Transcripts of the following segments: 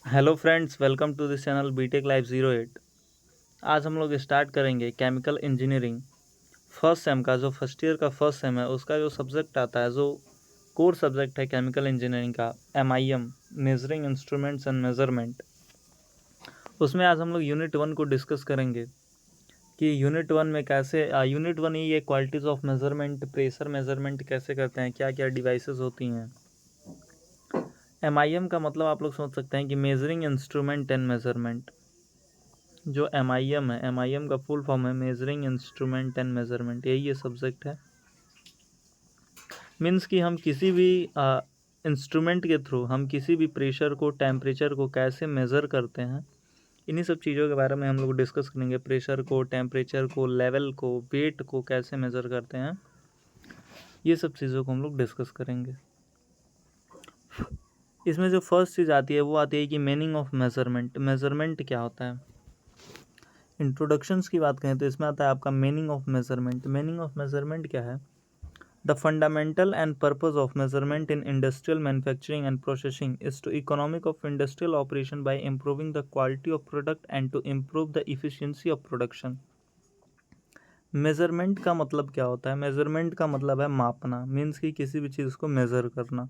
Hello friends, welcome to this channel BTech live 08। आज हम लोग स्टार्ट करेंगे केमिकल इंजीनियरिंग फर्स्ट सेम का। जो फर्स्ट ईयर का फर्स्ट सेम है उसका जो सब्जेक्ट आता है, जो कोर सब्जेक्ट है केमिकल इंजीनियरिंग का, MIM, measuring instruments and measurement. उसमें आज हम लोग यूनिट 1 को डिस्कस करेंगे कि यूनिट 1 में कैसे यूनिट 1 ये qualities of measurement, pressure measurement कैसे करते हैं, क्या क्या डिवाइसेस होती हैं। MIM का मतलब आप लोग सोच सकते हैं कि मेजरिंग इंस्ट्रूमेंट एंड मेजरमेंट। जो MIM है, MIM का फुल फॉर्म है मेजरिंग इंस्ट्रूमेंट एंड मेजरमेंट, यही ये सब्जेक्ट है। मीन्स कि हम किसी भी इंस्ट्रूमेंट के थ्रू हम किसी भी प्रेशर को, टेम्परेचर को कैसे मेज़र करते हैं, इन्हीं सब चीज़ों के बारे में हम लोग डिस्कस करेंगे। प्रेशर को, टेम्परेचर को, लेवल को, वेट को कैसे मेज़र करते हैं, ये सब चीज़ों को हम लोग डिस्कस करेंगे। इसमें जो फर्स्ट चीज़ आती है वो आती है कि मीनिंग ऑफ मेजरमेंट। मेजरमेंट क्या होता है? इंट्रोडक्शंस की बात करें तो इसमें आता है आपका meaning of measurement. Meaning of measurement क्या है? The fundamental and purpose of measurement in industrial manufacturing and processing is to economic of industrial operation by improving the quality of product and to improve the efficiency of production. Measurement का मतलब क्या होता है? Measurement का मतलब है मापना, means कि किसी भी चीज़ को मेज़र करना।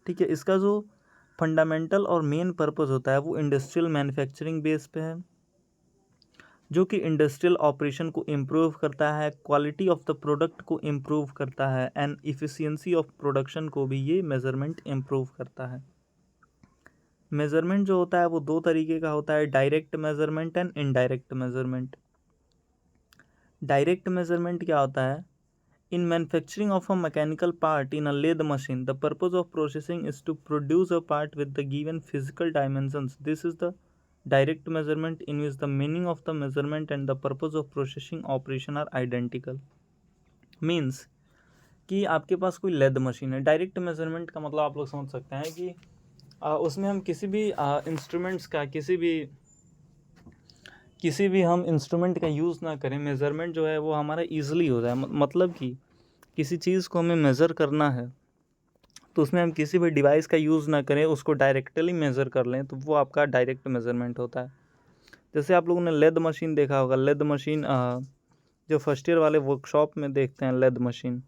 ठीक है, इसका जो फंडामेंटल और मेन पर्पज़ होता है वो इंडस्ट्रियल मैन्युफैक्चरिंग बेस पे है, जो कि इंडस्ट्रियल ऑपरेशन को इम्प्रूव करता है, क्वालिटी ऑफ द प्रोडक्ट को इम्प्रूव करता है, एंड इफ़िशियंसी ऑफ प्रोडक्शन को भी ये मेजरमेंट इम्प्रूव करता है। मेजरमेंट जो होता है वो दो तरीके का होता है, direct measurement and indirect measurement. Direct measurement क्या होता है? In manufacturing of a mechanical part in a lathe machine the purpose of processing is to produce a part with the given physical dimensions. This is the direct measurement in which the meaning of the measurement and the purpose of processing operation are identical. Means कि आपके पास कोई lathe machine है। Direct measurement का मतलब आप लोग समझ सकते हैं कि उसमें हम किसी भी इंस्ट्रूमेंट्स का, किसी भी हम इंस्ट्रूमेंट का यूज़ ना करें, मेज़रमेंट जो है वो हमारा ईजिली हो जाए। मतलब कि किसी चीज़ को हमें मेज़र करना है तो उसमें हम किसी भी डिवाइस का यूज़ ना करें, उसको डायरेक्टली मेज़र कर लें, तो वो आपका डायरेक्ट मेज़रमेंट होता है। जैसे आप लोगों ने लेद मशीन देखा होगा। लेद मशीन जो फर्स्ट ईयर वाले वर्कशॉप में देखते हैं, लेद मशीन,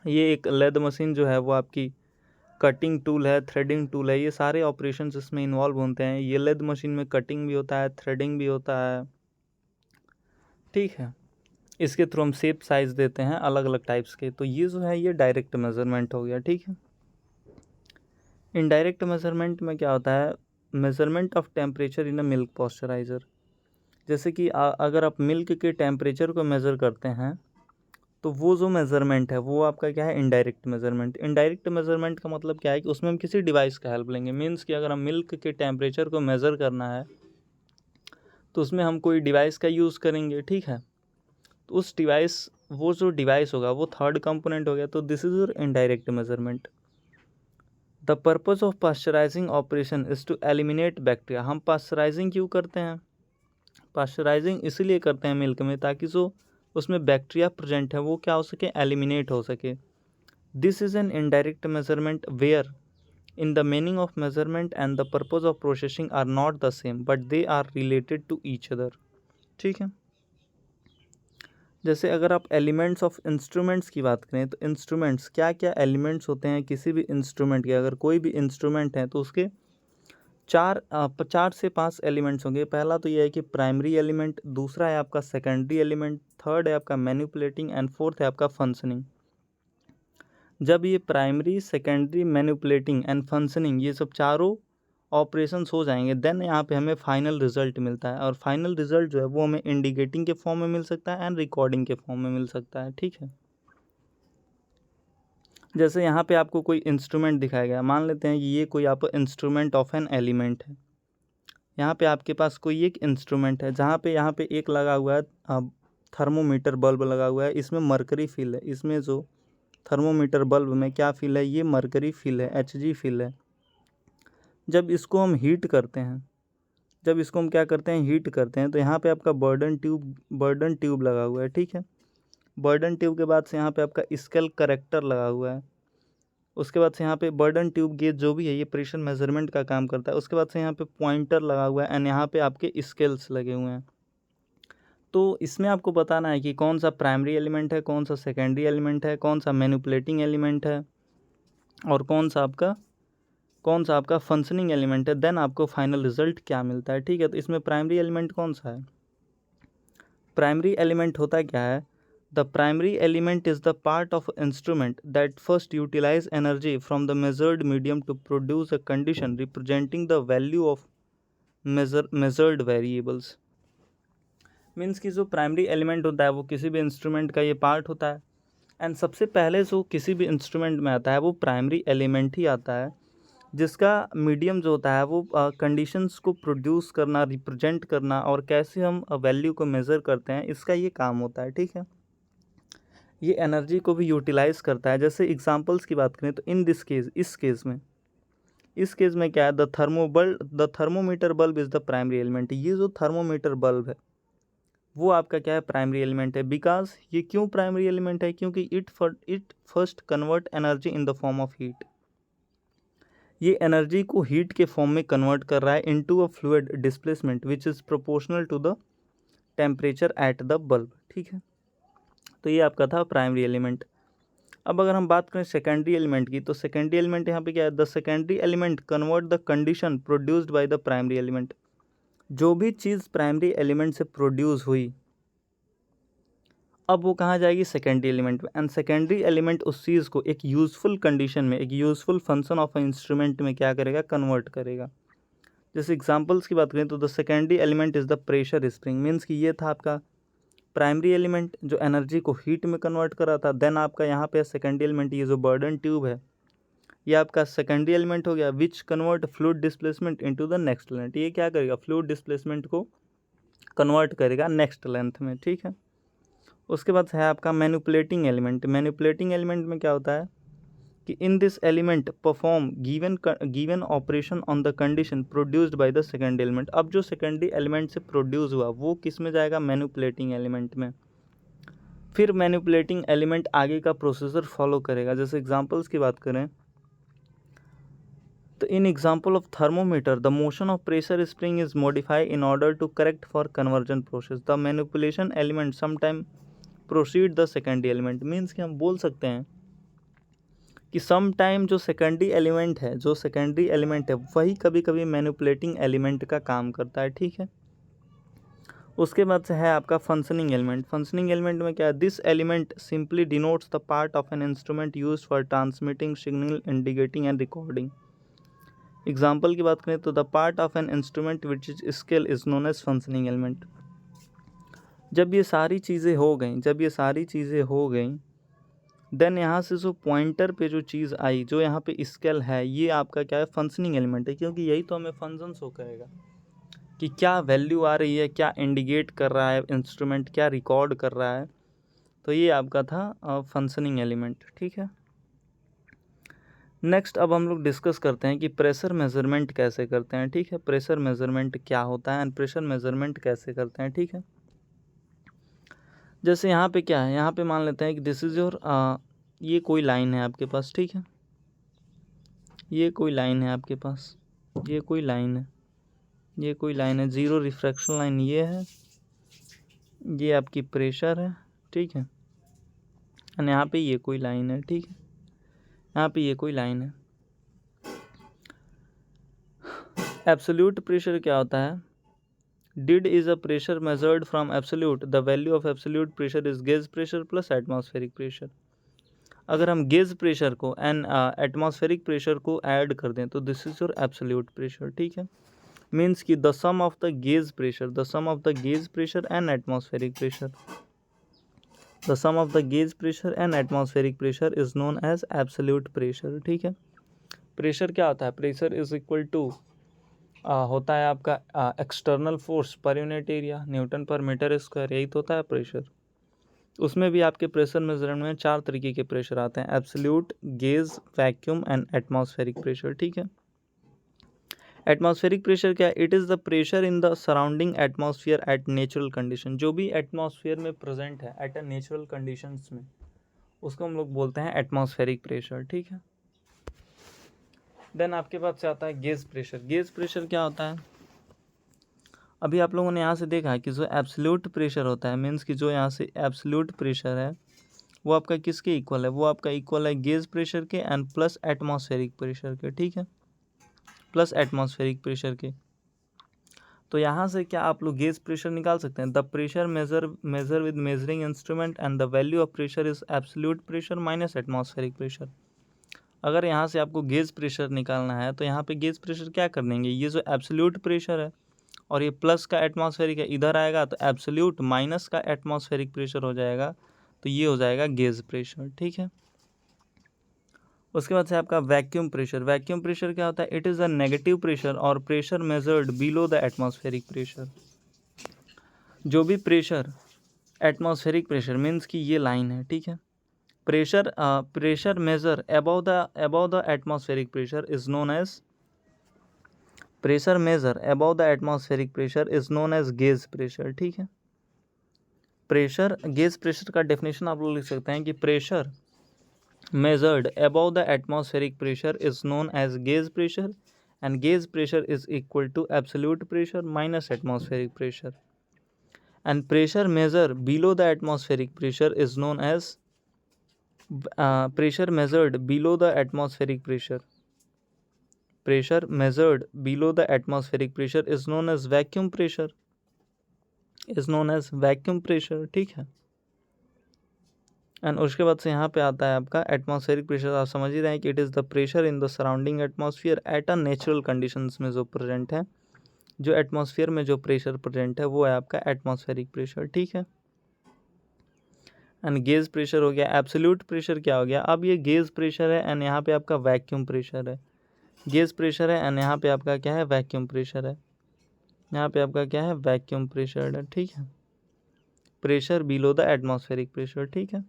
ये एक लेद मशीन जो है वो आपकी कटिंग टूल है, थ्रेडिंग टूल है, ये सारे ऑपरेशंस इसमें इन्वॉल्व होते हैं। ये लेद मशीन में कटिंग भी होता है, थ्रेडिंग भी होता है। ठीक है, इसके थ्रू हम शेप साइज देते हैं अलग अलग टाइप्स के। तो ये जो है ये डायरेक्ट मेजरमेंट हो गया। ठीक है, इनडायरेक्ट मेजरमेंट में क्या होता है? Measurement of temperature in a milk pasteurizer. जैसे कि अगर आप मिल्क के टेम्परेचर को मेज़र करते हैं तो वो जो मेज़रमेंट है वो आपका क्या है? Indirect measurement. इनडायरेक्ट मेज़रमेंट का मतलब क्या है कि उसमें हम किसी डिवाइस का हेल्प लेंगे। मीन्स कि अगर हम मिल्क के टेम्परेचर को मेज़र करना है तो उसमें हम कोई डिवाइस का यूज़ करेंगे। ठीक है, तो उस डिवाइस, वो जो डिवाइस होगा वो थर्ड कंपोनेंट हो गया। तो this is your indirect measurement. The purpose of pasteurizing operation is to eliminate bacteria. हम पास्चराइजिंग क्यों करते हैं? पास्चराइजिंग इसलिए करते हैं मिल्क में ताकि जो उसमें बैक्टीरिया प्रेजेंट है वो क्या हो सके? एलिमिनेट हो सके। This is an indirect measurement where in the meaning of measurement and the purpose of processing are not the same but they are related to each other. ठीक है, जैसे अगर आप एलिमेंट्स ऑफ इंस्ट्रूमेंट्स की बात करें तो इंस्ट्रूमेंट्स, क्या क्या एलिमेंट्स होते हैं किसी भी इंस्ट्रूमेंट के? अगर कोई भी इंस्ट्रूमेंट है तो उसके चार से पांच एलिमेंट्स होंगे। पहला तो यह है कि प्राइमरी एलिमेंट, दूसरा है आपका सेकेंडरी एलिमेंट, थर्ड है आपका मैनिपुलेटिंग एंड फोर्थ है आपका फंक्शनिंग। जब ये primary, secondary, manipulating and functioning, ये सब चारों ऑपरेशंस हो जाएंगे, देन यहाँ पे हमें फाइनल रिजल्ट मिलता है। और फाइनल रिजल्ट जो है वो हमें इंडिकेटिंग के फॉर्म में मिल सकता है एंड रिकॉर्डिंग के फॉर्म में मिल सकता है। ठीक है, जैसे यहाँ पे आपको कोई इंस्ट्रूमेंट दिखाया गया, मान लेते हैं कि ये कोई आप इंस्ट्रूमेंट ऑफ एन एलिमेंट है। यहाँ पे आपके पास कोई एक इंस्ट्रूमेंट है जहाँ पे यहाँ पे एक लगा हुआ है थर्मोमीटर बल्ब लगा हुआ है। इसमें मरकरी फिल है। इसमें जो थर्मोमीटर बल्ब में क्या फिल है? ये मरकरी फिल है, Hg फिल है। जब इसको हम हीट करते हैं, जब इसको हम क्या करते हैं? हीट करते हैं, तो यहाँ पे आपका बर्डन ट्यूब लगा हुआ है। ठीक है, बर्डन ट्यूब के बाद से यहाँ पे आपका स्केल करेक्टर लगा हुआ है। उसके बाद से यहाँ पे बर्डन ट्यूब गेज जो भी है ये प्रेशर मेजरमेंट का काम करता है। उसके बाद से यहाँ पे पॉइंटर लगा हुआ है एंड यहाँ पे आपके स्केल्स लगे हुए हैं। तो इसमें आपको बताना है कि कौन सा प्राइमरी एलिमेंट है, कौन सा सेकेंडरी एलिमेंट है, कौन सा मैनिपुलेटिंग एलिमेंट है और कौन सा आपका फंक्शनिंग एलिमेंट है। देन आपको फाइनल रिजल्ट क्या मिलता है, ठीक है। तो इसमें प्राइमरी एलिमेंट कौन सा है? प्राइमरी एलिमेंट होता क्या है? The primary element is the part of instrument that first utilise energy from the measured medium to produce a condition representing the value of measured variables. Means कि जो primary element होता है वो किसी भी इंस्ट्रूमेंट का ये पार्ट होता है एंड सबसे पहले जो किसी भी इंस्ट्रूमेंट में आता है वो प्राइमरी एलिमेंट ही आता है, जिसका मीडियम जो होता है वो कंडीशंस को प्रोड्यूस करना, रिप्रेजेंट करना और कैसे हम वैल्यू को मेज़र करते हैं, इसका ये काम होता है, ठीक है। ये एनर्जी को भी यूटिलाइज करता है। जैसे एग्जांपल्स की बात करें तो इन दिस केस, इस केस में क्या है, the thermometer bulb is the primary element. ये जो थर्मोमीटर बल्ब है वो आपका क्या है, प्राइमरी एलिमेंट है। बिकॉज ये क्यों प्राइमरी एलिमेंट है? क्योंकि it first convert energy in the form of heat. ये एनर्जी को हीट के फॉर्म में कन्वर्ट कर रहा है into a fluid displacement which is proportional to the temperature at the bulb, ठीक है। तो ये आपका था प्राइमरी एलिमेंट। अब अगर हम बात करें सेकेंडरी एलिमेंट की, तो सेकेंडरी एलिमेंट यहाँ पे क्या है, the secondary element convert the condition produced by the primary element. जो भी चीज़ प्राइमरी एलिमेंट से प्रोड्यूस हुई अब वो कहाँ जाएगी, सेकेंडरी एलिमेंट में। एंड सेकेंडरी एलिमेंट उस चीज़ को एक यूज़फुल कंडीशन में, एक useful function of a instrument में क्या करेगा, कन्वर्ट करेगा। जैसे एग्जांपल्स की बात करें तो the secondary element is the pressure spring. Means कि ये था आपका प्राइमरी एलिमेंट जो एनर्जी को हीट में कन्वर्ट कर रहा था। देन आपका यहाँ पे सेकेंडरी एलिमेंट, ये जो बर्डन ट्यूब है ये आपका सेकेंडरी एलिमेंट हो गया, which convert fluid displacement into the next length. ये क्या करेगा, फ्लूइड डिस्प्लेसमेंट को कन्वर्ट करेगा नेक्स्ट लेंथ में, ठीक है। उसके बाद है आपका मैनिपुलेटिंग एलिमेंट। मैनिपुलेटिंग एलिमेंट में क्या होता है कि in this element perform given operation on the condition produced by the second element. अब जो सेकेंडरी एलिमेंट से प्रोड्यूस हुआ वो किस में जाएगा, मैनिपुलेटिंग एलिमेंट में। फिर मैनिपुलेटिंग एलिमेंट आगे का प्रोसीजर फॉलो करेगा। जैसे एग्जांपल्स की बात करें तो in example of thermometer the motion of pressure spring is modify in order to correct for conversion process. The manipulation element sometime proceed the secondary element. Means कि हम बोल सकते हैं कि सम टाइम जो सेकेंडरी एलिमेंट है वही कभी कभी मैनिपुलेटिंग एलिमेंट का काम करता है, ठीक है। उसके बाद से है आपका फंक्शनिंग एलिमेंट। फंक्शनिंग एलिमेंट में क्या है, this element simply denotes the part of an instrument used for transmitting signal, indicating and recording. Example की बात करें तो the part of an instrument which is scale is known as functioning element. जब ये सारी चीज़ें हो गई देन यहाँ से जो पॉइंटर पे जो चीज़ आई, जो यहाँ पे स्केल है, ये आपका क्या है, फंक्शनिंग एलिमेंट है। क्योंकि यही तो हमें फंक्शन शो करेगा कि क्या वैल्यू आ रही है, क्या इंडिकेट कर रहा है इंस्ट्रूमेंट, क्या रिकॉर्ड कर रहा है। तो ये आपका था फंक्शनिंग एलिमेंट, ठीक है। नेक्स्ट अब हम लोग डिस्कस करते हैं कि प्रेशर मेजरमेंट कैसे करते हैं, ठीक है। प्रेशर मेजरमेंट क्या होता है एंड प्रेशर मेजरमेंट कैसे करते हैं, ठीक है। जैसे यहाँ पे क्या है, यहाँ पे मान लेते हैं कि दिस इज योर, ये कोई लाइन है आपके पास, ठीक है। ये कोई लाइन है आपके पास, ये कोई लाइन है, ज़ीरो रिफ्रैक्शन लाइन ये है, ये आपकी प्रेशर है, ठीक है। और यहाँ पे ये कोई लाइन है, ठीक है, यहाँ पे ये कोई लाइन है। एब्सोल्यूट प्रेशर क्या होता है, did is a pressure measured from absolute. The value of absolute pressure is gauge pressure plus atmospheric pressure. अगर हम गेज प्रेशर को एंड एटमॉस्फेरिक प्रेशर को ऐड कर दें तो this is your absolute pressure, ठीक है। मीन्स कि the sum of the gauge pressure and atmospheric pressure, the sum of the gauge pressure and atmospheric pressure is known as absolute pressure, ठीक है। Pressure क्या होता है, प्रेशर इज इक्वल टू होता है आपका external force per unit area, Newton पर metre square, यही तो होता है प्रेशर। उसमें भी आपके प्रेशर मेजरमेंट में 4 तरीके के प्रेशर आते हैं, absolute, gauge, vacuum and atmospheric pressure, ठीक है। एटमॉस्फेरिक प्रेशर क्या है, it is the pressure in the surrounding atmosphere at natural condition. जो भी एटमॉस्फेयर में प्रेजेंट है एट अ नेचुरल कंडीशंस में, उसको हम लोग बोलते हैं एटमॉस्फेरिक प्रेशर, ठीक है। देन आपके पास से आता है गेज प्रेशर। गेज प्रेशर क्या होता है? अभी आप लोगों ने यहाँ से देखा है कि जो एब्सोल्यूट प्रेशर होता है, मीन्स कि जो यहाँ से एब्सोल्यूट प्रेशर है वो आपका किसके इक्वल है? वो आपका इक्वल है गेज प्रेशर के एंड प्लस एटमॉस्फेरिक प्रेशर के, ठीक है, प्लस एटमॉस्फेरिक प्रेशर के। तो यहाँ से क्या आप लोग गेज प्रेशर निकाल सकते हैं? The pressure measure with measuring instrument and the value of pressure is absolute pressure minus atmospheric pressure. अगर यहाँ से आपको गेज प्रेशर निकालना है तो यहाँ पे गेज प्रेशर क्या कर देंगे? ये जो एब्सोल्यूट प्रेशर है और ये प्लस का एटमॉस्फेरिक है, इधर आएगा तो एब्सोल्यूट माइनस का एटमॉस्फेरिक प्रेशर हो जाएगा, तो ये हो जाएगा गेज प्रेशर, ठीक है। उसके बाद से आपका वैक्यूम प्रेशर। वैक्यूम प्रेशर क्या होता है? It is a negative pressure और pressure measured below the atmospheric pressure. जो भी प्रेशर, एटमॉस्फेरिक प्रेशर मीन्स कि ये लाइन है, ठीक है, pressure measure above the atmospheric pressure is known as pressure measure above the atmospheric pressure is known as gauge pressure, ठीक है। Pressure, gauge pressure का डेफिनेशन आप लोग लिख सकते हैं कि pressure measured above the atmospheric pressure is known as gauge pressure and gauge pressure is equal to absolute pressure minus atmospheric pressure, and pressure measured below the atmospheric pressure is known as pressure measured below the atmospheric pressure is known as vacuum pressure, ठीक है। And उसके बाद से यहाँ पे आता है आपका एटमॉस्फेरिक प्रेशर। आप समझ ही रहे हैं कि it is the pressure in the surrounding atmosphere at a natural conditions में जो प्रेजेंट है, जो एटमॉस्फेयर में जो प्रेशर प्रेजेंट है वो है आपका एटमॉस्फेरिक प्रेशर, ठीक है। एंड गेज प्रेशर हो गया। एब्सोल्यूट प्रेशर क्या हो गया? अब ये गेज प्रेशर है एंड यहाँ पे आपका वैक्यूम प्रेशर है। गेज प्रेशर है एंड यहाँ पे आपका क्या है? वैक्यूम प्रेशर है। यहाँ पे आपका क्या है? वैक्यूम प्रेशर है, ठीक है। Pressure below the atmospheric pressure, ठीक है।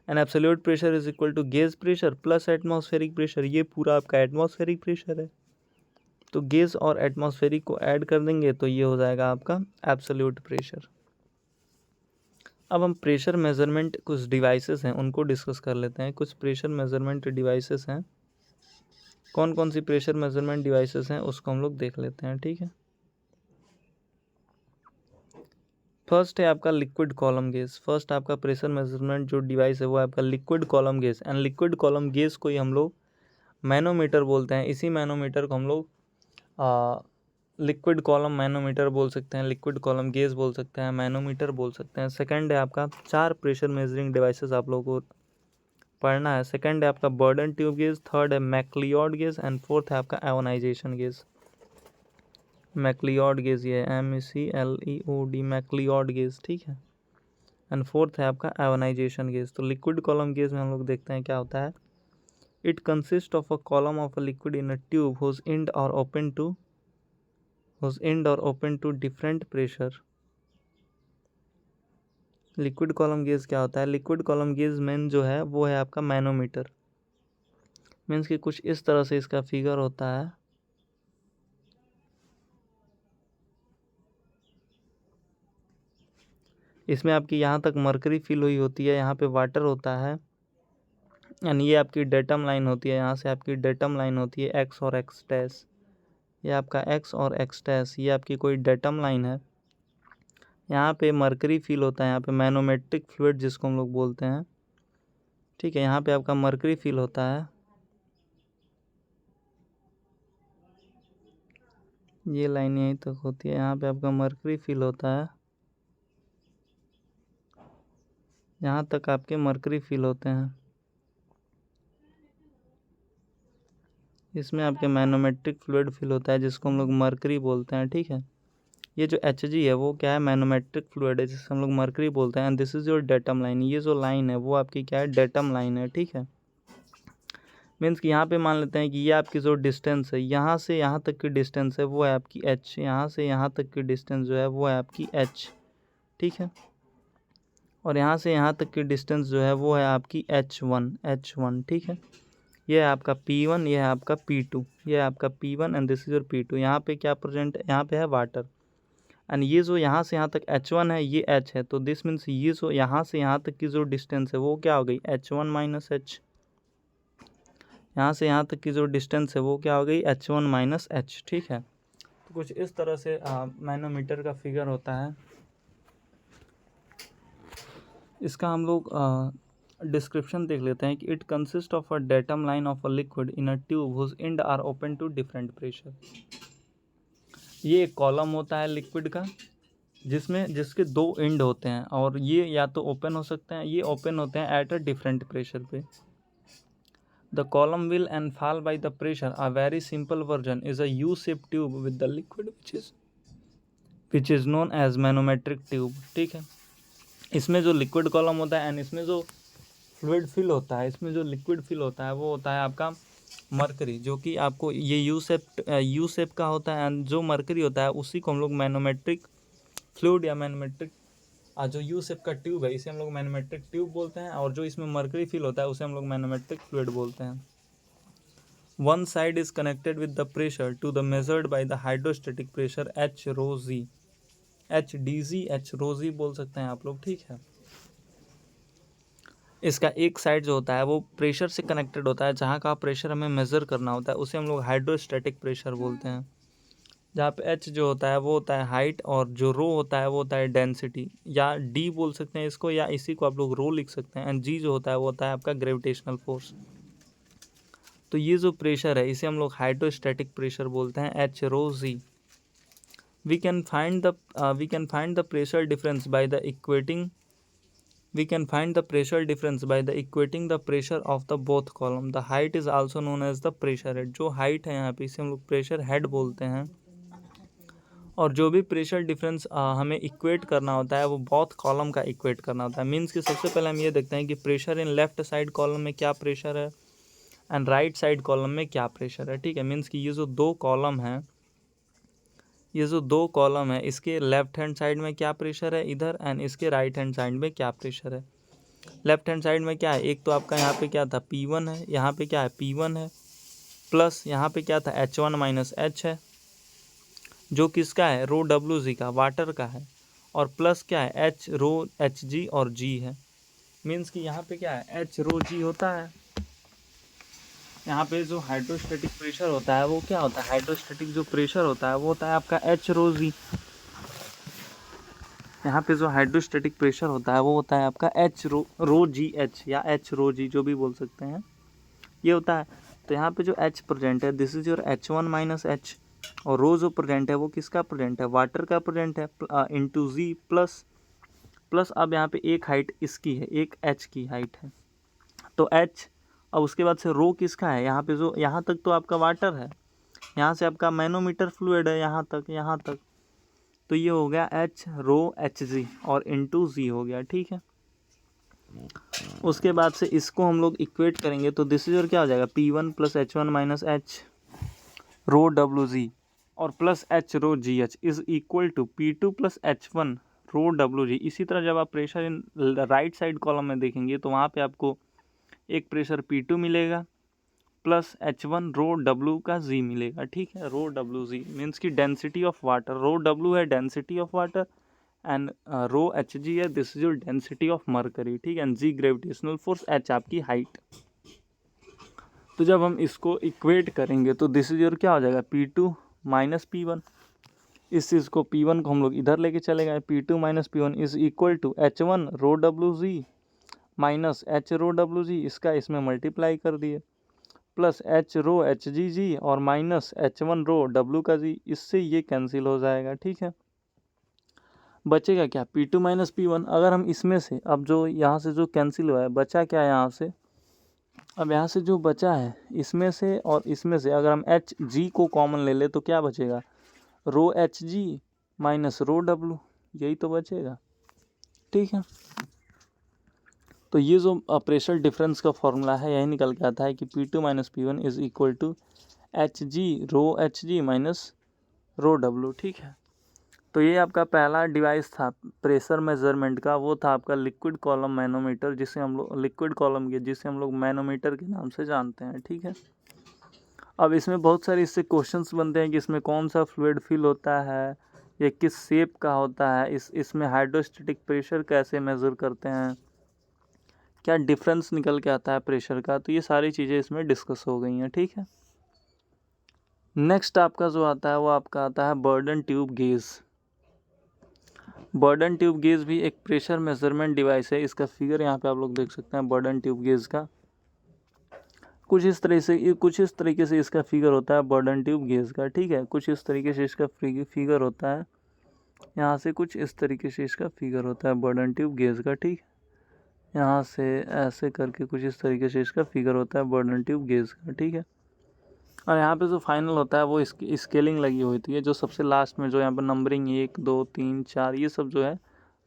And absolute pressure is equal to gauge pressure plus atmospheric pressure. ये पूरा आपका एटमॉस्फेरिक प्रेशर है, तो गेज और एटमॉस्फेरिक को ऐड कर देंगे तो ये हो जाएगा आपका एब्सोल्यूट प्रेशर। अब हम प्रेशर मेजरमेंट कुछ डिवाइसेस हैं उनको डिस्कस कर लेते हैं। कुछ प्रेशर मेजरमेंट डिवाइसेस हैं, कौन कौन सी प्रेशर मेजरमेंट डिवाइसेस हैं उसको हम लोग देख लेते हैं, ठीक है। फर्स्ट है आपका लिक्विड कॉलम गेज। फर्स्ट आपका प्रेशर मेजरमेंट जो डिवाइस है वो है आपका liquid column gauge. And liquid column gauge को ही हम लोग मैनोमीटर बोलते हैं। इसी मैनोमीटर को हम लोग लिक्विड कॉलम मैनोमीटर बोल सकते हैं, लिक्विड कॉलम गेज बोल सकते हैं, मैनोमीटर बोल सकते हैं। सेकंड है आपका 4 प्रेशर मेजरिंग डिवाइसेस आप लोगों को पढ़ना है। सेकंड है आपका बर्डन ट्यूब गेज, थर्ड है मैक्लियोड गेज एंड फोर्थ है आपका आयोनाइजेशन गेज। मैक्लियोड गेज, ये MECLEOD मैक्लियोड गेज, ठीक है। एंड फोर्थ है आपका आयोनाइजेशन गेज। तो लिक्विड कॉलम गेज में हम लोग देखते हैं क्या होता है। It consist of a column of a liquid in a tube whose end or open to different pressure। Liquid column gauge क्या होता है? लिक्विड कॉलम गेज मेन जो है वो है आपका मैनोमीटर। मीन्स कि कुछ इस तरह से इसका फिगर होता है। इसमें आपकी यहाँ तक मरकरी फिल हुई होती है, यहाँ पे वाटर होता है एंड ये आपकी डेटम लाइन होती है। यहाँ से आपकी डेटम लाइन होती है एक्स और एक्स डैश, ये आपका एक्स और एक्स डैश, ये आपकी कोई डेटम लाइन है। यहाँ पे मरकरी फिल होता है, यहाँ पे मैनोमेट्रिक फ्लूइड जिसको हम लोग बोलते हैं, ठीक है। यहाँ पे आपका मरकरी फिल होता है, ये लाइन यहीं तक होती है। यहाँ पे आपका मरकरी फिल होता है, यहाँ तक आपके मरकरी फिल होते हैं। इसमें आपके मैनोमेट्रिक फ्लूइड फिल होता है जिसको हम लोग मरकरी बोलते हैं, ठीक है। ये जो Hg है वो क्या है? मैनोमेट्रिक फ्लूइड है जिसे हम लोग मरकरी बोलते हैं। And this is your datum line. ये जो लाइन है वो आपकी क्या है? डेटम लाइन है, ठीक है। मीन्स कि यहाँ पे मान लेते हैं कि ये आपकी जो डिस्टेंस है, यहाँ से यहाँ तक की डिस्टेंस है वो है आपकी h, यहाँ से यहाँ तक की डिस्टेंस जो है वो है आपकी h, ठीक है। और यहाँ से यहाँ तक की डिस्टेंस जो है वो है आपकी h1, ठीक है। ये है आपका P1, ये है आपका P2, ये है आपका P1 and this is your P2। यहाँ पे क्या प्रेजेंट है? यहाँ पे है वाटर। एंड ये जो यहाँ से यहाँ तक h1 है ये h है, तो दिस मीन्स ये जो यहाँ से यहाँ तक की जो डिस्टेंस है वो क्या हो गई? h1 - h। यहाँ से यहाँ तक की जो डिस्टेंस है वो क्या हो गई h1 माइनस h, ठीक है। तो कुछ इस तरह से मैनोमीटर का फिगर होता है। इसका हम लोग डिस्क्रिप्शन देख लेते हैं कि it consist of a datum line of a liquid in a tube whose end are open to different pressure. ये एक कॉलम होता है लिक्विड का जिसके दो एंड होते हैं और ये या तो ओपन हो सकते हैं, ये ओपन होते हैं एट अ डिफरेंट प्रेशर पे। The column will and fall by the pressure. A very simple version is a U shape tube with the liquid which is known as manometric tube, ठीक है। इसमें जो liquid column होता है and इसमें जो fluid fill होता है, इसमें जो लिक्विड फिल होता है वो होता है आपका मरकरी, जो कि आपको ये यू शेप का होता है। एंड जो मरकरी होता है उसी को हम लोग मैनोमेट्रिक फ्लूइड या मैनोमेट्रिक जो यू शेप का ट्यूब है इसे हम लोग मैनोमेट्रिक ट्यूब बोलते हैं, और जो इसमें मरकरी फिल होता है उसे हम लोग मैनोमेट्रिक फ्लूइड बोलते हैं। One side is connected with the pressure to the measured by the hydrostatic pressure H rho g, H D g, H rho g बोल सकते हैं आप लोग, ठीक है। इसका एक साइड जो होता है वो प्रेशर से कनेक्टेड होता है, जहाँ का प्रेशर हमें मेज़र करना होता है उसे हम लोग हाइड्रोस्टैटिक प्रेशर बोलते हैं। जहाँ पे एच जो होता है वो होता है हाइट, और जो रो होता है वो होता है डेंसिटी, या डी बोल सकते हैं इसको, या इसी को आप लोग रो लिख सकते हैं। एंड जी जो होता है वो होता है आपका ग्रेविटेशनल फोर्स। तो ये जो प्रेशर है इसे हम लोग हाइड्रोस्टैटिक प्रेशर बोलते हैं, H rho G. We can find the pressure difference by the equating We can find the pressure difference by the equating the pressure of the both column. The height is also known as the pressure head. जो height है यहाँ पे इसे हम लोग pressure head बोलते हैं। और जो भी प्रेशर डिफरेंस हमें इक्वेट करना होता है वो बोथ कॉलम का इक्वेट करना होता है। मीन्स कि सबसे पहले हम ये देखते हैं कि pressure in left side column में क्या प्रेशर है एंड राइट साइड कॉलम में क्या प्रेशर है, ठीक है। मीन्स कि ये जो दो कॉलम है इसके लेफ्ट हैंड साइड में क्या प्रेशर है इधर, एंड इसके राइट हैंड साइड में क्या प्रेशर है। लेफ्ट हैंड साइड में क्या है, एक तो आपका यहाँ पे क्या था P1 है, यहाँ पे क्या है P1 है, प्लस यहाँ पे क्या था H1 माइनस H है जो किसका है रो WG का, वाटर का है, और प्लस क्या है H रो HG और G है। मीन्स कि यहाँ पे क्या है H रो G होता है। यहाँ पे जो हाइड्रोस्टैटिक प्रेशर होता है वो क्या होता है, हाइड्रोस्टैटिक जो प्रेशर होता है वो होता है आपका H रो G। यहाँ पे जो हाइड्रोस्टैटिक प्रेशर होता है वो होता है आपका H रो जी एच, या H रो जी जो भी बोल सकते हैं, ये होता है। तो यहाँ पे जो H प्रेजेंट है this is your H1 minus H, और रो जो प्रेजेंट है वो किसका प्रेजेंट है, वाटर का प्रेजेंट है, इंटू जी प्लस अब यहाँ पे एक हाइट इसकी है, एक H की हाइट है तो H। अब उसके बाद से रो किसका है, यहाँ पे जो यहाँ तक तो आपका वाटर है, यहाँ से आपका मैनोमीटर फ्लूइड है यहाँ तक, तो ये हो गया H रो HG और इंटू जी हो गया, ठीक है। उसके बाद से इसको हम लोग इक्वेट करेंगे तो दिस इज और क्या हो जाएगा P1 plus H1 minus H rho WG और plus H rho GH is equal to P2 plus H1 rho WG। इसी तरह जब आप pressure in right side column में देखेंगे तो वहाँ पे आपको एक प्रेशर P2 मिलेगा प्लस H1 रो W का Z मिलेगा, ठीक है। रो WZ मीन्स की density of water, rho W है density of water and rho HG है this is your density of mercury, ठीक है। And G gravitational force, H आपकी हाइट। तो जब हम इसको इक्वेट करेंगे तो दिस इज योर क्या हो जाएगा P2 माइनस P1। इस चीज़ को P1 को हम लोग इधर लेके चले गए, P2 minus P1 is equal to H1 rho WZ minus H rho WG, इसका इसमें मल्टीप्लाई कर दिए, प्लस H रो HG और माइनस H1 रो W का जी, इससे ये कैंसिल हो जाएगा, ठीक है। बचेगा क्या P2 माइनस P1। अगर हम इसमें से अब जो यहाँ से जो कैंसिल हुआ है बचा क्या यहाँ से, अब यहाँ से जो बचा है इसमें से और इसमें से अगर हम HG को कॉमन ले ले तो क्या बचेगा, रो HG माइनस रो W, यही तो बचेगा, ठीक है। तो ये जो प्रेशर डिफरेंस का फॉर्मूला है यही निकल के आता है कि P2 minus P1 is equal to HG rho HG minus rho W, ठीक है। तो ये आपका पहला डिवाइस था प्रेशर मेजरमेंट का, वो था आपका लिक्विड कॉलम मैनोमीटर, जिसे हम लोग लिक्विड कॉलम के जिसे हम लोग मैनोमीटर के नाम से जानते हैं, ठीक है। अब इसमें बहुत सारे इससे क्वेश्चंस बनते हैं कि इसमें कौन सा फ्लूइड फिल होता है, ये किस शेप का होता है, इसमें हाइड्रोस्टैटिक प्रेशर कैसे मेज़र करते हैं, क्या डिफरेंस निकल के आता है प्रेशर का, तो ये सारी चीज़ें इसमें डिस्कस हो गई हैं, ठीक है। नेक्स्ट आपका जो आता है वो आपका आता है burden tube gauge. Burden tube gauge भी एक प्रेशर मेजरमेंट डिवाइस है। इसका फिगर यहाँ पे आप लोग देख सकते हैं बर्डन ट्यूब गेज का। कुछ इस तरीके से इसका फिगर होता है बर्डन ट्यूब गेज का, ठीक है। कुछ इस तरीके से इसका फिगर होता है, यहाँ से कुछ इस तरीके से इसका फिगर होता है बर्डन ट्यूब गेज का, ठीक है। यहाँ से ऐसे करके कुछ इस तरीके से इसका फिगर होता है बर्डन ट्यूब गेज का, ठीक है। और यहाँ पे जो फाइनल होता है वो इसकी स्केलिंग लगी हुई थी, जो सबसे लास्ट में जो यहाँ पर नंबरिंग 1 2 3 4 ये सब जो है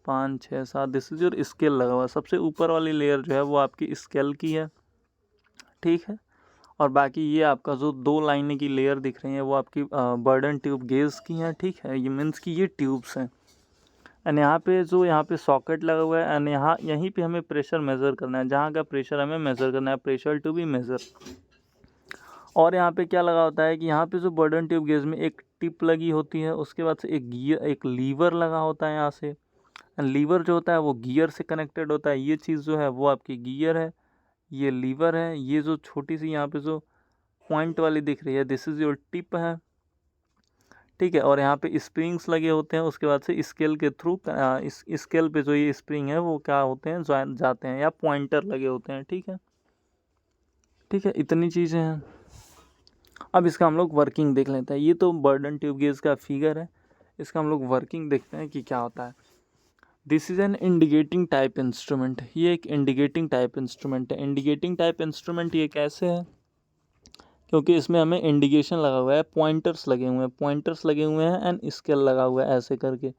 5 6 7, दिस इज योर स्केल लगा हुआ है। सबसे ऊपर वाली लेयर जो है वो आपकी स्केल की है, ठीक है। और बाकी ये आपका जो 2 लाइनें की लेयर दिख रही है वो आपकी बर्डन ट्यूब गेज की हैं, ठीक है। ये मीन्स कि ये ट्यूब्स हैं। एंड यहाँ पे सॉकेट लगा हुआ है एंड यहीं पे हमें प्रेशर मेज़र करना है, जहाँ का प्रेशर हमें मेज़र करना है, प्रेशर टू बी मेज़र। और यहाँ पे क्या लगा होता है कि यहाँ पे जो बर्डन ट्यूब गेज में एक टिप लगी होती है, उसके बाद से एक लीवर लगा होता है यहाँ से। एंड लीवर जो होता है वो गियर से कनेक्टेड होता है। ये चीज़ जो है वो आपकी गियर है, ये लीवर है। ये जो छोटी सी यहाँ पे जो पॉइंट वाली दिख रही है दिस इज़ योर टिप है, ठीक है। और यहाँ पे स्प्रिंग्स लगे होते हैं। उसके बाद से स्केल के थ्रू इस स्केल पे जो ये स्प्रिंग है वो क्या होते हैं जाते हैं, या पॉइंटर लगे होते हैं, ठीक है, ठीक है। इतनी चीज़ें हैं। अब इसका हम लोग वर्किंग देख लेते हैं। ये तो बर्डन ट्यूब गेज का फिगर है, इसका हम लोग वर्किंग देखते हैं कि क्या होता है। This is an indicating type instrument. ये एक इंडिकेटिंग टाइप इंस्ट्रूमेंट है। इंडिकेटिंग टाइप इंस्ट्रूमेंट ये कैसे है, क्योंकि इसमें हमें इंडिकेशन लगा हुआ है, पॉइंटर्स लगे हुए हैं एंड स्केल लगा हुआ है ऐसे करके।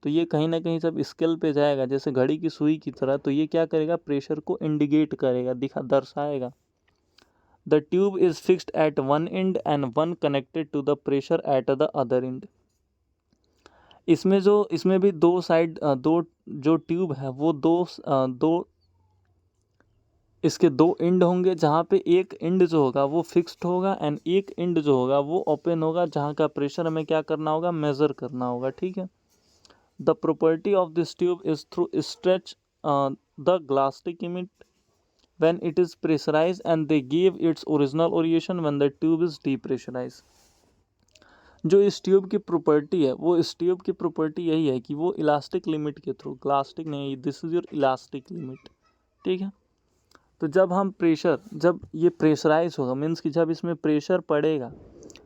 तो ये कहीं ना कहीं जब स्केल पे जाएगा जैसे घड़ी की सुई की तरह, तो ये क्या करेगा, प्रेशर को इंडिकेट करेगा, दर्शाएगा। The tube is fixed at one end and one connected to the pressure at the other end. इसमें भी दो साइड जो ट्यूब है वो इसके दो एंड होंगे, जहाँ पे एक एंड जो होगा वो फिक्स्ड होगा एंड एक एंड जो होगा वो ओपन होगा, जहाँ का प्रेशर हमें क्या करना होगा, मेज़र करना होगा, ठीक है। The property of this tube is through stretch the elastic limit when it is pressurized and they give its original orientation when the tube is depressurized. जो इस ट्यूब की प्रॉपर्टी है वो इस ट्यूब की प्रॉपर्टी यही है कि वो इलास्टिक लिमिट के थ्रू, ग्लास्टिक नहीं, this is your elastic limit, ठीक है। तो जब ये प्रेशराइज होगा, मीन्स कि जब इसमें प्रेशर पड़ेगा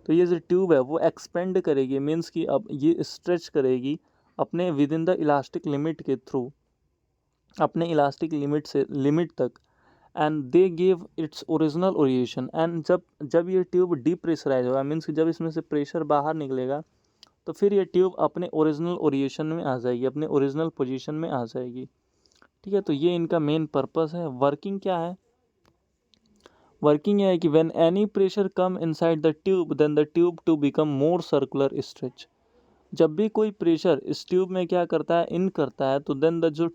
तो ये जो ट्यूब है वो एक्सपेंड करेगी, मीन्स कि अब ये स्ट्रेच करेगी अपने within the elastic limit के थ्रू, अपने इलास्टिक लिमिट तक। And they give its original orientation. And जब ये ट्यूब डीप्रेशराइज होगा, मीन्स कि जब इसमें से प्रेशर बाहर निकलेगा, तो फिर ये ट्यूब अपने ओरिजिनल ओरिएशन में आ जाएगी, अपने ओरिजिनल पोजीशन में आ जाएगी, ठीक है। तो ये इनका मेन पर्पस है। वर्किंग क्या है, वर्किंग है कि when any pressure come inside the tube then the tube to become more circular stretch. जब भी कोई प्रेशर इस ट्यूब में क्या करता है, इन करता है, तो देन द जो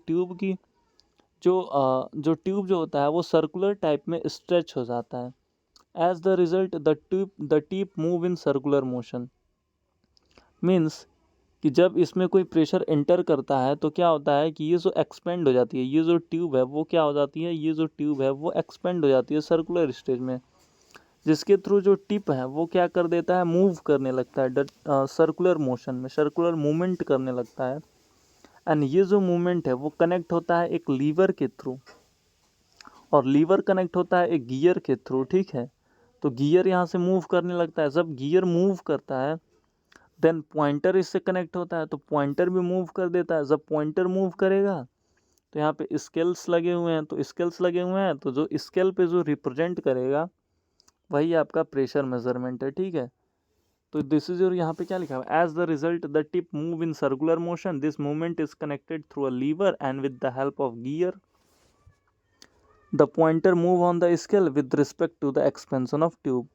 ट्यूब जो होता है वो सर्कुलर टाइप में स्ट्रेच हो जाता है। As the result the tip move in circular motion. Means कि जब इसमें कोई प्रेशर एंटर करता है तो क्या होता है कि ये जो एक्सपेंड हो जाती है, ये जो ट्यूब है वो क्या हो जाती है, ये जो ट्यूब है वो एक्सपेंड हो जाती है सर्कुलर स्टेज में, जिसके थ्रू जो टिप है वो क्या कर देता है, मूव करने लगता है सर्कुलर मोशन में, सर्कुलर मूवमेंट करने लगता है। एंड ये जो मूवमेंट है वो कनेक्ट होता है एक लीवर के थ्रू, और लीवर कनेक्ट होता है एक गियर के थ्रू, ठीक है। तो गियर यहाँ से मूव करने लगता है। जब गियर मूव करता है देन पॉइंटर इससे कनेक्ट होता है, तो पॉइंटर भी मूव कर देता है। जब पॉइंटर मूव करेगा तो यहाँ पे स्केल्स लगे हुए हैं, तो जो स्केल पे जो रिप्रेजेंट करेगा वही आपका प्रेशर मेजरमेंट है, ठीक है। तो दिस इज योर, यहाँ पे क्या लिखा हुआ है, as the result the tip move in circular motion, this movement is connected through a lever and with the help of gear the pointer move on the scale with respect to the expansion of tube.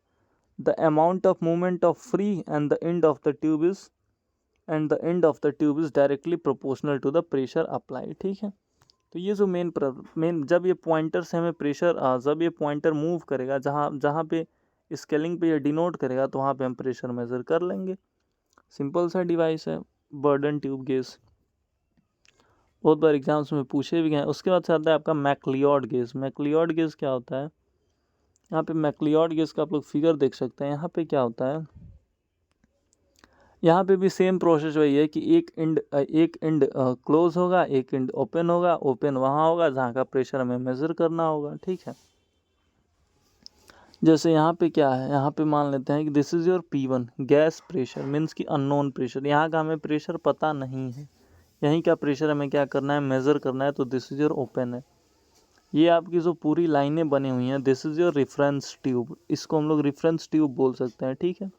The amount of movement of free and the end of the tube is directly proportional to the pressure applied, ठीक है। तो ये जो main जब ये pointer से हमें pressure, जब ये पॉइंटर मूव करेगा, जहाँ पे स्केलिंग पे ये डिनोट करेगा, तो वहाँ पे हम प्रेशर मेज़र कर लेंगे। सिंपल सा डिवाइस है बर्डन ट्यूब गेज। बहुत बार एग्जाम्स में पूछे भी गए। उसके बाद से आता है आपका मैक्लियोड गेज। मैक्लियोड गेज क्या होता है, यहाँ पे मैक्लियोड गेज का आप लोग फिगर देख सकते हैं। यहाँ पे क्या होता है, यहाँ पे भी सेम प्रोसेस वही है कि एक एंड क्लोज होगा, एक एंड ओपन होगा। ओपन वहाँ होगा जहाँ का प्रेशर हमें मेज़र करना होगा, ठीक है। जैसे यहाँ पे क्या है, यहाँ पे मान लेते हैं कि this is your P1 gas pressure, means कि अननोन प्रेशर। यहाँ का हमें प्रेशर पता नहीं है, यहीं का प्रेशर हमें क्या करना है, मेज़र करना है। तो दिस इज़ योर ओपन है। ये आपकी जो पूरी लाइनें बनी हुई हैं, this is your reference tube, इसको हम लोग रेफरेंस ट्यूब बोल सकते हैं, ठीक है।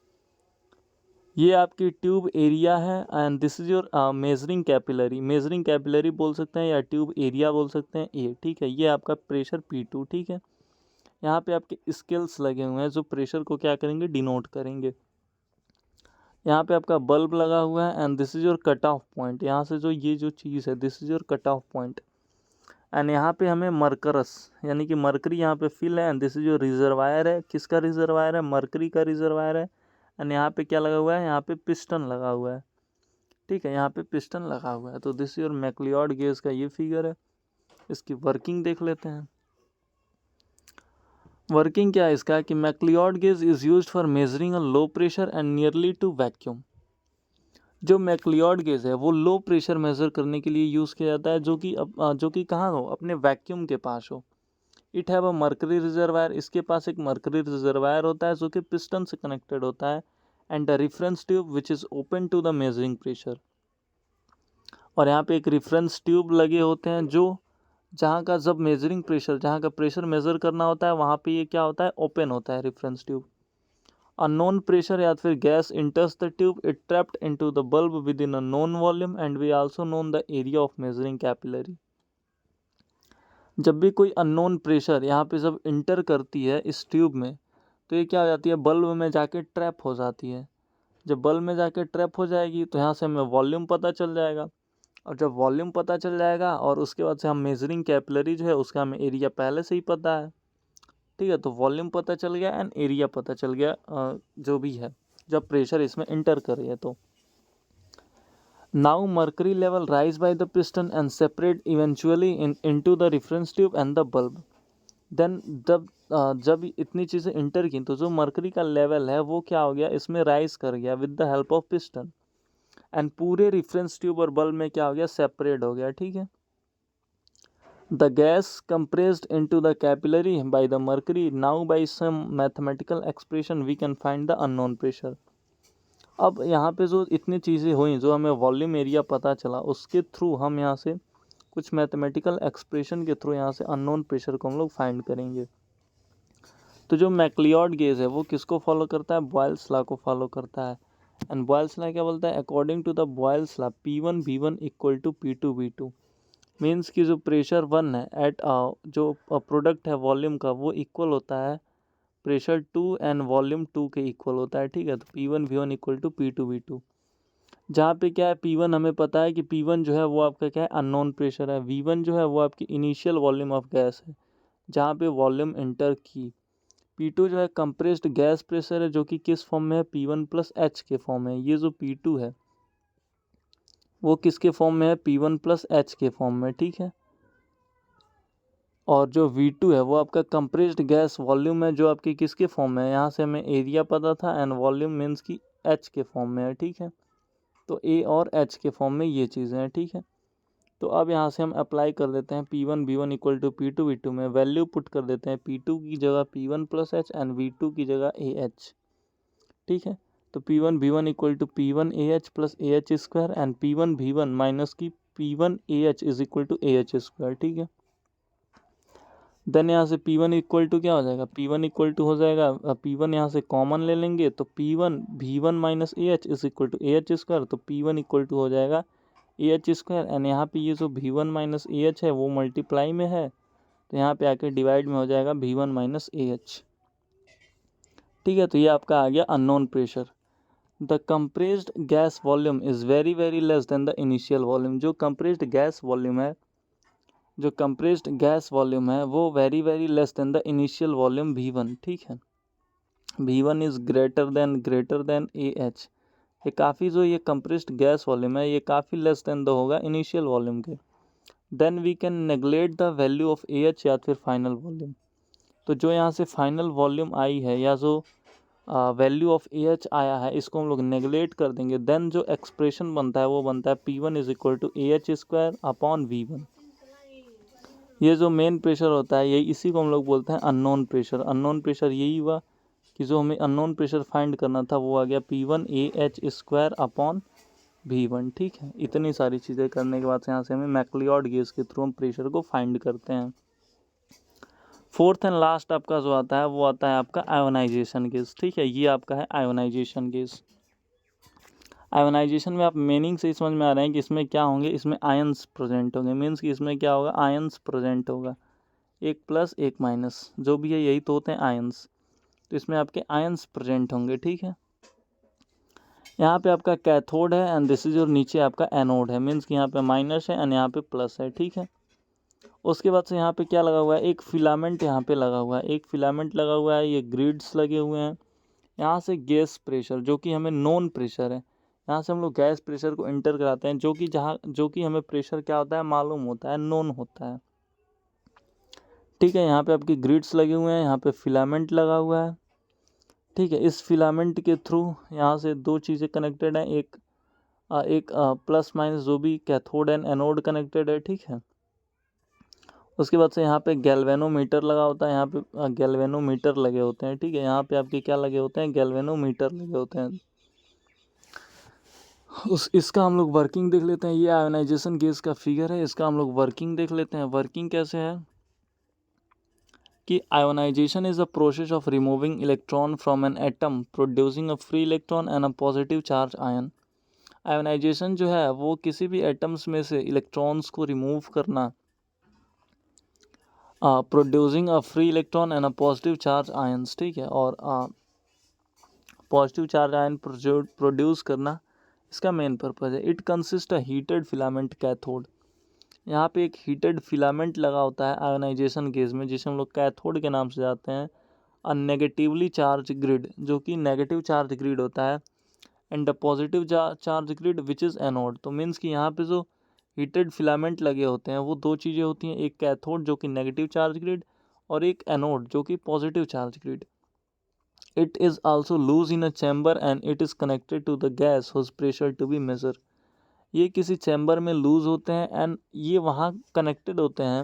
ये आपकी ट्यूब एरिया है and this is your measuring capillary. Measuring capillary बोल सकते हैं या ट्यूब एरिया बोल सकते हैं, ए, ठीक है। ये आपका प्रेशर P2, ठीक है। यहाँ पे आपके स्केल्स लगे हुए हैं जो प्रेशर को क्या करेंगे, डिनोट करेंगे। यहाँ पे आपका बल्ब लगा हुआ है and this is your cut off point. यहाँ से जो ये जो चीज़ है, this is your cut off point. And यहाँ पे हमें मरकरस यानी कि मरकरी यहाँ पे फिल है एंड दिस इज जो रिजर्वायर है, किसका रिजर्वायर है, मरकरी का रिजर्वायर है। एंड यहाँ पे क्या लगा हुआ है, यहाँ पे पिस्टन लगा हुआ है, ठीक है। यहाँ पे पिस्टन लगा हुआ है। तो दिस योर मैक्लियोड गेज का ये फिगर है। इसकी वर्किंग देख लेते हैं। वर्किंग क्या है इसका कि McLeod gauge is used for measuring a low pressure and nearly to vacuum. जो मैक्लियोड गेज है वो लो प्रेशर मेजर करने के लिए यूज़ किया जाता है, जो कि कहाँ हो, अपने वैक्यूम के पास हो। It have a mercury reservoir, इसके पास एक मर्करी रिजर्वायर होता है जो कि पिस्टन से कनेक्टेड होता है। And the reference tube which is open to the measuring pressure. और यहाँ पे एक रेफरेंस ट्यूब लगे होते हैं जो जहाँ का जब मेजरिंग प्रेशर, जहाँ का प्रेशर मेजर करना होता है वहाँ पे ये क्या होता है, ओपन होता है रेफरेंस ट्यूब। अननोन प्रेशर या फिर gas enters the tube, it trapped into the bulb within a known volume and we also known the area of measuring capillary. जब भी कोई अननोन प्रेशर यहाँ पे जब इंटर करती है इस ट्यूब में, तो ये क्या हो जाती है, बल्ब में जाके ट्रैप हो जाती है। जब बल्ब में जाके ट्रैप हो जाएगी तो यहाँ से हमें वॉल्यूम पता चल जाएगा। और जब वॉल्यूम पता चल जाएगा और उसके बाद से हम मेजरिंग कैपिलरी जो है उसका हमें एरिया पहले से ही पता है, ठीक है। तो वॉल्यूम पता चल गया एंड एरिया पता चल गया, जो भी है जब प्रेशर इसमें इंटर कर रही है। तो now mercury level rise by the piston and separate eventually into the reference tube and the bulb. Then जब इतनी चीज़ें इंटर की तो जो मर्करी का लेवल है वो क्या हो गया, इसमें राइज कर गया with the help of piston. And पूरे रेफरेंस ट्यूब और बल्ब में क्या हो गया, सेपरेट हो गया, ठीक है। The gas compressed into the capillary by the mercury, now by some mathematical expression we can find the unknown pressure. अब यहाँ पे जो इतनी चीज़ें हुई, जो हमें वॉल्यूम एरिया पता चला, उसके थ्रू हम यहाँ से कुछ मैथमेटिकल एक्सप्रेशन के थ्रू यहाँ से अननोन प्रेशर को हम लोग फाइंड करेंगे। तो जो मैक्लियोड गेज है वो किसको फॉलो करता है, बॉयल्स लॉ को फॉलो करता है। एंड बॉयल्स लॉ क्या बोलता है, according to the Boyle's law P1 V1 equal to P2 V2। मीन्स कि जो प्रेशर 1 है एट जो प्रोडक्ट है वॉल्यूम का वो इक्वल होता है प्रेशर 2 एंड वॉल्यूम 2 के इक्वल होता है, ठीक है। तो P1 V1 equal to P2 V2। जहाँ पे क्या है, P1 हमें पता है कि P1 जो है वो आपका क्या है, अननोन प्रेशर है। V1 जो है वो आपकी इनिशियल वॉल्यूम ऑफ गैस है जहाँ पे वॉल्यूम इंटर की। P2 जो है कंप्रेस्ड गैस प्रेशर है जो कि किस फॉर्म में है, P1 प्लस H के फॉर्म में। ये जो P2 है वो किसके फॉर्म में है, P1 प्लस H के फॉर्म में, ठीक है। और जो V2 है वो आपका कंप्रेस्ड गैस वॉल्यूम है जो आपकी किसके फॉर्म में है, यहाँ से हमें एरिया पता था एंड वॉल्यूम मीन्स की H के फॉर्म में है, ठीक है। तो A और H के फॉर्म में ये चीज़ें हैं, ठीक है। तो अब यहाँ से हम अप्लाई कर देते हैं P1 V1 equal to P2 V2 में वैल्यू पुट कर देते हैं, P2 की जगह P1 plus H and V2 की जगह AH, ठीक है। तो P1 V1 equal to P1 AH plus AH square and P1 V1 minus की P1 AH is equal to AH square, ठीक है। देन यहाँ से P1 इक्वल टू क्या हो जाएगा, P1 इक्वल टू हो जाएगा, P1 यहाँ से कॉमन ले लेंगे तो P1 V1 minus AH is equal to AH square. तो P1 इक्वल टू हो जाएगा AH स्क्वायर एंड यहाँ पे ये जो V1 माइनस AH है वो मल्टीप्लाई में है तो यहाँ पे आके डिवाइड में हो जाएगा V1 माइनस AH, ठीक है। तो ये आपका आ गया unknown pressure. The compressed gas volume is very very less than the initial volume. जो कंप्रेस्ड गैस वॉल्यूम है, जो कंप्रेस्ड गैस वॉल्यूम है वो very very less than the initial volume V1, ठीक है। V1 is greater than AH। ये काफ़ी जो ये कंप्रेस्ड गैस वॉल्यूम है ये काफ़ी लेस देन द होगा इनिशियल वॉल्यूम के। Then we can neglect the value of AH या फिर फाइनल वॉल्यूम। तो जो यहाँ से फाइनल वॉल्यूम आई है या जो वैल्यू ऑफ AH आया है, इसको हम लोग नेगलेक्ट कर देंगे। देन जो एक्सप्रेशन बनता है वो बनता है P1 is equal to AH² upon V1। ये जो मेन प्रेशर होता है यही, इसी को हम लोग बोलते हैं अननोन प्रेशर। अननोन प्रेशर यही हुआ कि जो हमें अननोन प्रेशर फाइंड करना था वो आ गया P1 AH² अपॉन V1। ठीक है, इतनी सारी चीज़ें करने के बाद से यहाँ से हमें मैक्लियोड गेज के थ्रू हम प्रेशर को फाइंड करते हैं। फोर्थ एंड लास्ट आपका जो आता है वो आता है आपका आयोनाइजेशन गेज। ठीक है, ये आपका है आयोनाइजेशन गेज। आयोनाइजेशन में आप मीनिंग से ही समझ में आ रहे हैं कि इसमें क्या होंगे, इसमें आयंस प्रेजेंट होंगे। मीन्स कि इसमें क्या होगा, आयंस प्रेजेंट होगा, एक प्लस एक माइनस जो भी है यही तो होते हैं आयंस। तो इसमें आपके आयंस प्रेजेंट होंगे। ठीक है, यहाँ पे आपका कैथोड है एंड दिस इज और नीचे आपका एनोड है। मीन्स कि यहाँ पे माइनस है एंड यहाँ पे प्लस है। ठीक है, उसके बाद से यहाँ पे क्या लगा हुआ है, एक फिलामेंट यहाँ पे लगा हुआ है, एक फिलामेंट लगा हुआ है, ये ग्रिड्स लगे हुए हैं। यहाँ से गैस प्रेशर जो कि हमें नॉन प्रेशर है, यहाँ से हम लोग गैस प्रेशर को इंटर कराते हैं, जो कि हमें प्रेशर क्या होता है मालूम होता है, नॉन होता है। ठीक है, यहाँ पे आपकी ग्रिड्स लगे हुए हैं, यहाँ पे फिलामेंट लगा हुआ है। ठीक है, इस फिलामेंट के थ्रू यहाँ से दो चीज़ें कनेक्टेड हैं, एक प्लस माइनस जो भी कैथोड एंड एनोड कनेक्टेड है। ठीक है, उसके बाद से यहाँ पे गैल्वेनोमीटर लगा होता है, यहाँ पे गैल्वेनोमीटर लगे होते हैं। ठीक है, यहाँ पे आपके क्या लगे होते हैं, गैल्वेनोमीटर लगे होते हैं। इसका हम लोग वर्किंग देख लेते हैं। ये आयोनाइजेशन गैस का फिगर है, इसका हम लोग वर्किंग देख लेते हैं। वर्किंग कैसे है कि ionisation is a process of removing electron from an atom producing a free electron and a positive charge ion. Ionisation जो है वो किसी भी एटम्स में से इलेक्ट्रॉन्स को रिमूव करना, producing a free electron and a positive charge ions. ठीक है, और पॉजिटिव चार्ज आयन प्रोड्यूस करना इसका मेन पर्पज़ है। It consist a heated filament cathode. यहाँ पे एक हीटेड फिलामेंट लगा होता है आयोनाइजेशन केस में, जिसे हम लोग कैथोड के नाम से जाते हैं। अ नेगेटिवली चार्ज ग्रिड जो कि नेगेटिव चार्ज ग्रिड होता है, and the positive charge grid which is anode. तो मीन्स कि यहाँ पे जो हीटेड फिलामेंट लगे होते हैं वो दो चीज़ें होती हैं, एक कैथोड जो कि नेगेटिव चार्ज ग्रिड और एक एनोड जो कि positive charge grid. It is also loose in a chamber and it is connected to the gas whose pressure to be measured। ये किसी चैम्बर में लूज होते हैं एंड ये वहाँ कनेक्टेड होते हैं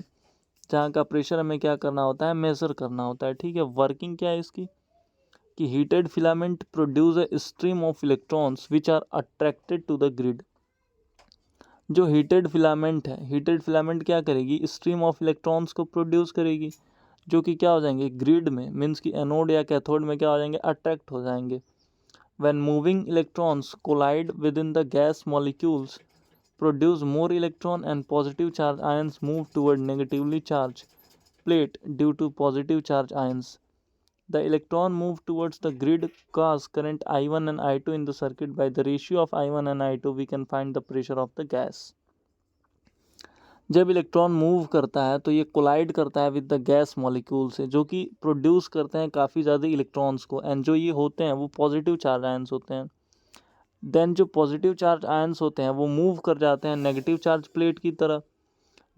जहाँ का प्रेशर हमें क्या करना होता है, मेज़र करना होता है। ठीक है, वर्किंग क्या है इसकी कि heated filament produce a stream of electrons which are attracted to the grid. जो हीटेड फिलामेंट है, हीटेड फिलामेंट क्या करेगी, स्ट्रीम ऑफ इलेक्ट्रॉन्स को प्रोड्यूस करेगी जो कि क्या हो जाएंगे ग्रिड में, मीन्स कि एनोड या कैथोड में क्या हो जाएंगे, अट्रैक्ट हो जाएंगे। When moving electrons collide within the gas molecules produce more electron and positive charge ions move toward negatively charged plate due to positive charge ions. The electron move towards the grid cause current I1 and I2 in the circuit. By the ratio of I1 and I2 we can find the pressure of the gas. जब electron move करता है तो ये collide करता है with the gas molecule से, जो कि प्रोड्यूस करते हैं काफ़ी ज़्यादा इलेक्ट्रॉन्स को, एंड जो ये होते हैं वो पॉजिटिव चार्ज आयंस होते हैं। देन जो पॉजिटिव चार्ज आयंस होते हैं वो मूव कर जाते हैं नेगेटिव चार्ज प्लेट की तरफ।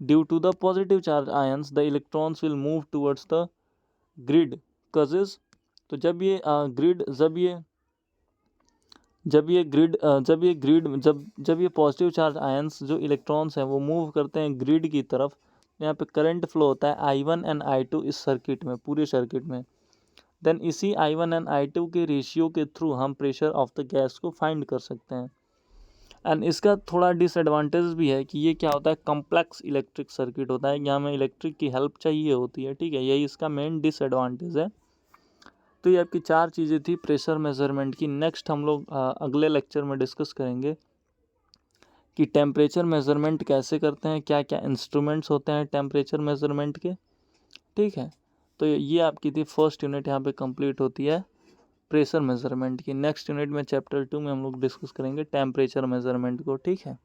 Due to the positive charge ions the electrons will move towards the grid cages. तो जब ये ग्रिड जब ये पॉजिटिव चार्ज आयंस जो इलेक्ट्रॉन्स हैं वो मूव करते हैं ग्रिड की तरफ, यहाँ पे करंट फ्लो होता है I1 एंड I2 इस सर्किट में, पूरे सर्किट में। देन इसी I1 एंड I2 के रेशियो के थ्रू हम प्रेशर ऑफ द गैस को फाइंड कर सकते हैं। एंड इसका थोड़ा डिसएडवांटेज भी है कि ये क्या होता है, कम्प्लेक्स इलेक्ट्रिक सर्किट होता है, यहाँ हमें इलेक्ट्रिक की हेल्प चाहिए होती है। ठीक है, यही इसका मेन डिसएडवांटेज है। तो ये आपकी चार चीज़ें थी प्रेशर मेजरमेंट की। नेक्स्ट हम लोग अगले लेक्चर में डिस्कस करेंगे कि टेम्परेचर मेजरमेंट कैसे करते हैं, क्या क्या इंस्ट्रूमेंट्स होते हैं टेम्परेचर मेजरमेंट के। ठीक है, तो ये आपकी थी फर्स्ट यूनिट, यहाँ पे कंप्लीट होती है प्रेशर मेजरमेंट की। नेक्स्ट यूनिट में चैप्टर 2 में हम लोग डिस्कस करेंगे टेम्परेचर मेजरमेंट को। ठीक है,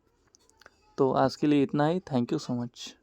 तो आज के लिए इतना ही। Thank you so much.